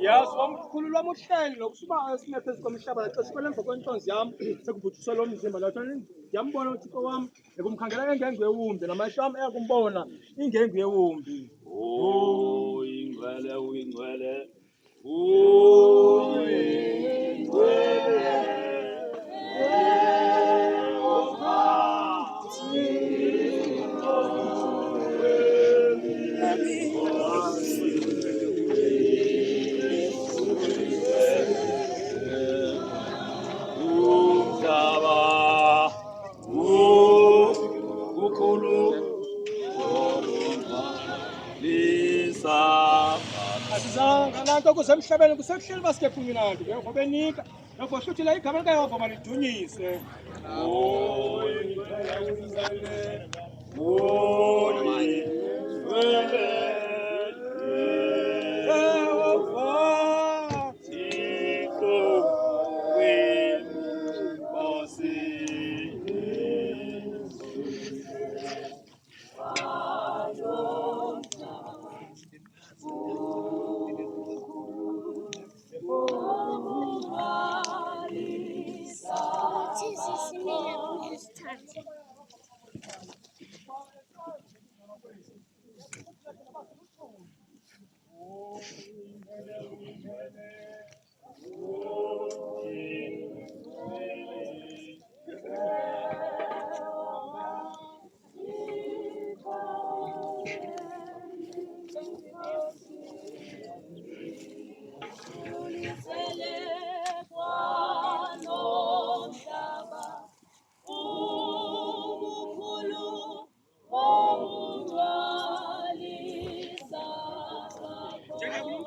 yazi wamkhulu lwamuhleli lokusuba sinephezu komhlaba laxeshikele emva kwentonzi yam sekubhutiswa lo mzimba lathi ndiyambona uthixo wam ekumkhangela engengu ewumbi namehlo am eyakumbona ingengu ewumbi. Ingcwele uyingcwele asizanga nanto kusemhlabeni kusekuhleli basikephunye nanto ke ngoba benika noko hluthi la igama likayehova malidunyise. Ingcwele